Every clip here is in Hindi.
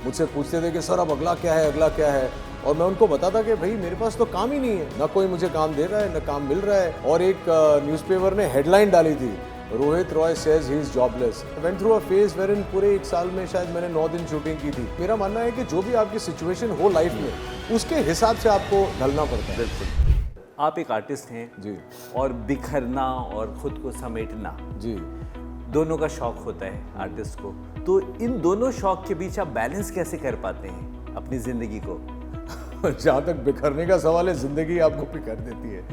मुझसे पूछते थे कि सर अब अगला क्या है, अगला क्या है, और मैं उनको बताता कि भाई मेरे पास तो काम ही नहीं है, ना कोई मुझे काम दे रहा है, ना काम मिल रहा है। और एक न्यूज़पेपर ने हेडलाइन डाली थी, Rohit Roy says he is jobless. Went through a phase wherein पूरे एक साल में शायद मैंने 9 दिन शूटिंग की थी। मेरा मानना है कि जो भी आपकी सिचुएशन हो लाइफ में, उसके हिसाब से आपको ढलना पड़ता है। बिल्कुल। आप एक आर्टिस्ट हैं जी और बिखरना और खुद को समेटना जी। दोनों का शौक होता है आर्टिस्ट को, तो इन दोनों शौक के बीच आप बैलेंस कैसे कर पाते हैं अपनी जिंदगी को? जहाँ तक बिखरने का सवाल है, ज़िंदगी आपको बिखर देती है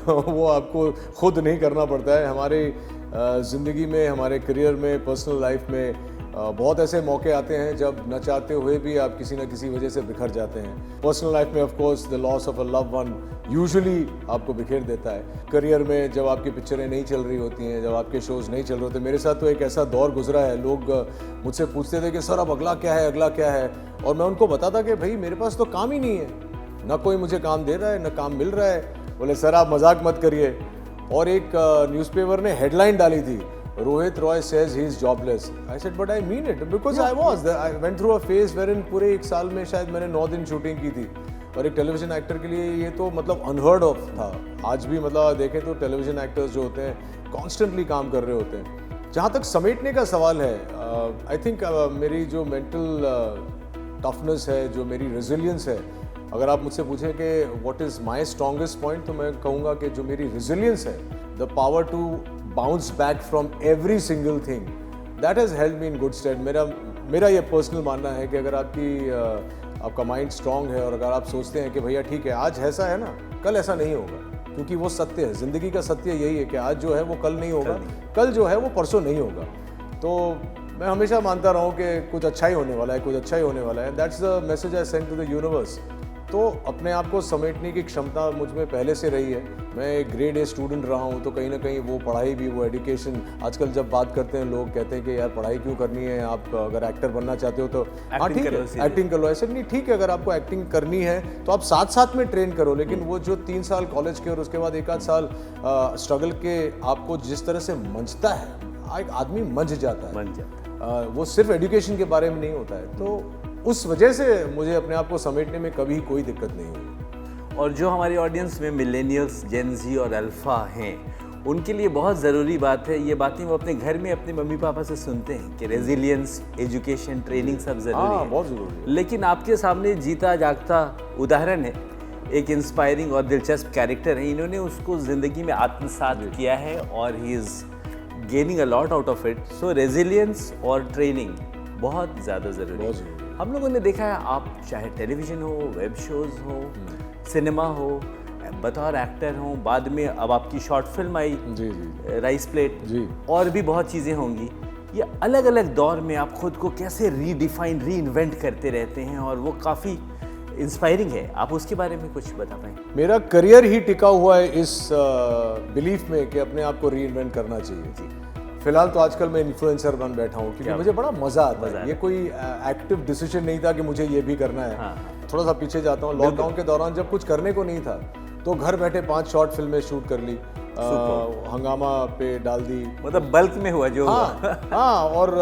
वो आपको खुद नहीं करना पड़ता है। हमारे ज़िंदगी में, हमारे करियर में, पर्सनल लाइफ में बहुत ऐसे मौके आते हैं जब न चाहते हुए भी आप किसी न किसी वजह से बिखर जाते हैं। पर्सनल लाइफ में of course the loss of a love one usually आपको बिखेर देता है। करियर में जब आपकी पिक्चरें नहीं चल रही होती हैं, जब आपके शोज़ नहीं चल रहे होते, मेरे साथ तो एक ऐसा दौर गुजरा है, लोग मुझसे पूछते थे कि सर अब अगला क्या है, अगला क्या है, और मैं उनको बताता कि भाई मेरे पास तो काम ही नहीं है, ना कोई मुझे काम दे रहा है, ना काम मिल रहा है। बोले सर आप मजाक मत करिए। और एक न्यूज़पेपर ने हेडलाइन डाली थी, Rohit Roy says he is jobless. I said but I mean it because I went through a phase wherein पूरे एक साल में शायद मैंने 9 दिन शूटिंग की थी, और एक टेलीविजन एक्टर के लिए ये तो मतलब अनहर्ड ऑफ था। आज भी मतलब देखें तो टेलीविजन एक्टर्स जो होते हैं कॉन्स्टेंटली काम कर रहे होते हैं। जहाँ तक समेटने का सवाल है, आई थिंक मेरी जो मेंटल टफनेस है, जो मेरी रेजिलियंस है, अगर आप मुझसे पूछें कि what is my strongest point, तो मैं कहूँगा कि जो मेरी रेजिलियंस है, the power to bounce back from every single thing, that has help me in good state. मेरा ये पर्सनल मानना है कि अगर आपका माइंड स्ट्रांग है और अगर आप सोचते हैं कि भैया ठीक है आज ऐसा है ना, कल ऐसा नहीं होगा, क्योंकि वो सत्य है, ज़िंदगी का सत्य यही है कि आज जो है वो कल नहीं होगा, कल जो है वो परसों नहीं होगा। तो मैं हमेशा मानता रहा हूँ कि कुछ अच्छा ही होने वाला है, कुछ अच्छा ही होने वाला है। That's the message I send to the universe. तो अपने आप को समेटने की क्षमता मुझ में पहले से रही है। मैं एक ग्रेड ए स्टूडेंट रहा हूँ, तो कहीं ना कहीं वो पढ़ाई भी, वो एजुकेशन, आजकल जब बात करते हैं लोग कहते हैं कि यार पढ़ाई क्यों करनी है, आप अगर एक्टर बनना चाहते हो तो हाँ ठीक है एक्टिंग कर लो। ऐसे नहीं, ठीक है अगर आपको एक्टिंग करनी है तो आप साथ साथ में ट्रेन करो, लेकिन वो जो 3 साल कॉलेज के और उसके बाद 1 आध साल स्ट्रगल के आपको जिस तरह से मंचता है, एक आदमी मंच जाता है, वो सिर्फ एजुकेशन के बारे में नहीं होता है। तो उस वजह से मुझे अपने आप को समेटने में कभी कोई दिक्कत नहीं हुई। और जो हमारी ऑडियंस में मिलेनियल्स, जेन जी और अल्फा हैं, उनके लिए बहुत ज़रूरी बात है, ये बातें वो अपने घर में अपने मम्मी पापा से सुनते हैं कि रेजिलियंस, एजुकेशन, ट्रेनिंग सब ज़रूरी है, बहुत ज़रूरी है। लेकिन आपके सामने जीता जागता उदाहरण है, एक इंस्पायरिंग और दिलचस्प कैरेक्टर है, इन्होंने उसको ज़िंदगी में आत्मसात किया है और he is gaining a lot out of it. So resilience और ट्रेनिंग बहुत ज़्यादा ज़रूरी है। हम लोगों ने देखा है, आप चाहे टेलीविज़न हो, वेब शोज़ हो, सिनेमा हो, बतौर एक्टर हो, बाद में अब आपकी शॉर्ट फिल्म आई जी जी राइस प्लेट जी, और भी बहुत चीज़ें होंगी। ये अलग अलग दौर में आप खुद को कैसे रीडिफाइन, रीइन्वेंट करते रहते हैं और वो काफ़ी इंस्पायरिंग है। आप उसके बारे में कुछ बता पाएँ? मेरा करियर ही टिका हुआ है इस बिलीफ में कि अपने आप को रीइन्वेंट करना चाहिए। जी, फिलहाल तो आजकल मैं इन्फ्लुएंसर बन बैठा हूँ क्योंकि मुझे बड़ा मज़ा आता है। ये कोई एक्टिव डिसीजन नहीं था कि मुझे ये भी करना है। थोड़ा सा पीछे जाता हूँ, लॉकडाउन के दौरान जब कुछ करने को नहीं था तो घर बैठे 5 शॉर्ट फिल्में शूट कर ली, हंगामा पे डाल दी, मतलब बल्क में हुआ जो हाँ। और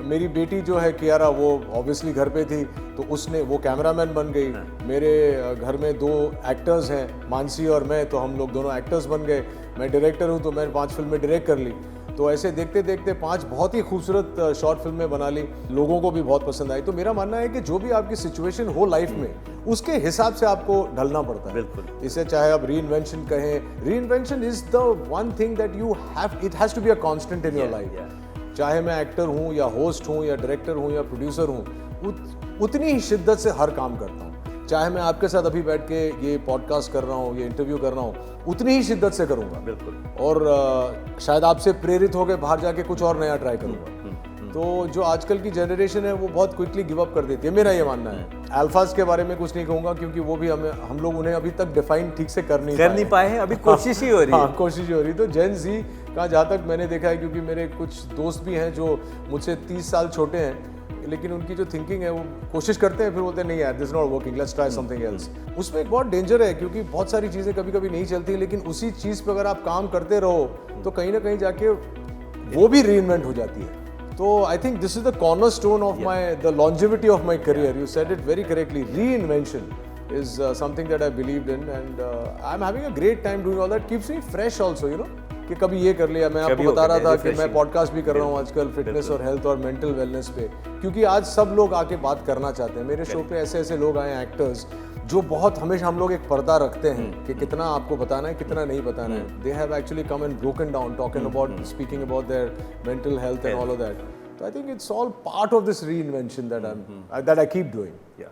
मेरी बेटी जो है कियारा, वो ऑब्वियसली घर पे थी तो उसने, वो कैमरामैन बन गई। मेरे घर में 2 एक्टर्स हैं, मानसी और मैं, तो हम लोग दोनों एक्टर्स बन गए। मैं डायरेक्टर हूँ तो मैंने 5 फिल्में डायरेक्ट कर ली। तो ऐसे देखते देखते 5 बहुत ही खूबसूरत शॉर्ट फिल्में बना ली, लोगों को भी बहुत पसंद आई। तो मेरा मानना है कि जो भी आपकी सिचुएशन हो लाइफ में, उसके हिसाब से आपको ढलना पड़ता है। बिल्कुल। इसे चाहे आप रीइन्वेंशन कहें, reinvention is the one thing that you have, it has to be a constant in your life. चाहे मैं एक्टर हूँ या होस्ट हूँ या डायरेक्टर हूँ या प्रोड्यूसर हूँ, उतनी ही शिद्दत से हर काम करता हूँ। चाहे मैं आपके साथ अभी बैठ के ये पॉडकास्ट कर रहा हूँ, ये इंटरव्यू कर रहा हूँ, उतनी ही शिद्दत से करूँगा। बिल्कुल। और शायद आपसे प्रेरित होकर बाहर जाके कुछ और नया ट्राई करूँगा। तो जो आजकल की जनरेशन है वो बहुत क्विकली गिव अप कर देती है, मेरा ये मानना है। अल्फाज के बारे में कुछ नहीं कहूँगा क्योंकि वो भी हम लोग उन्हें अभी तक डिफाइन ठीक से कर नहीं पाए हैं, अभी कोशिश ही हो रही है। हाँ, कोशिश ही हो रही है। तो जेन जी का जहाँ तक मैंने देखा है, क्योंकि मेरे कुछ दोस्त भी हैं जो मुझसे 30 साल छोटे हैं, लेकिन उनकी जो थिंकिंग है वो कोशिश करते हैं, फिर बोलते हैं नहीं यार, this is not working, let's try something else. उसमें एक बहुत डेंजर है क्योंकि बहुत सारी चीज़ें कभी कभी नहीं चलती, लेकिन उसी चीज़ पे अगर आप काम करते रहो तो कहीं ना कहीं जाके वो भी रीइन्वेंट हो जाती है। तो I think this is the cornerstone of the longevity of my career. You said it very correctly. Reinvention is something that I believed in, and I'm having a great time doing all that. Keeps me fresh also, you know. कि कभी ये कर लिया, मैं आपको बता रहा था कि मैं पॉडकास्ट भी कर रहा हूँ आजकल फिटनेस और हेल्थ और मेंटल वेलनेस पे, क्योंकि आज सब लोग आके बात करना चाहते हैं। मेरे शो पे ऐसे ऐसे लोग आए एक्टर्स जो बहुत, हमेशा हम लोग एक पर्दा रखते हैं कि कितना आपको बताना है कितना नहीं बताना है। They have actually come and broken down talking about, speaking about their mental health and all of that. So I think it's all part of this reinvention that I keep doing. Yeah.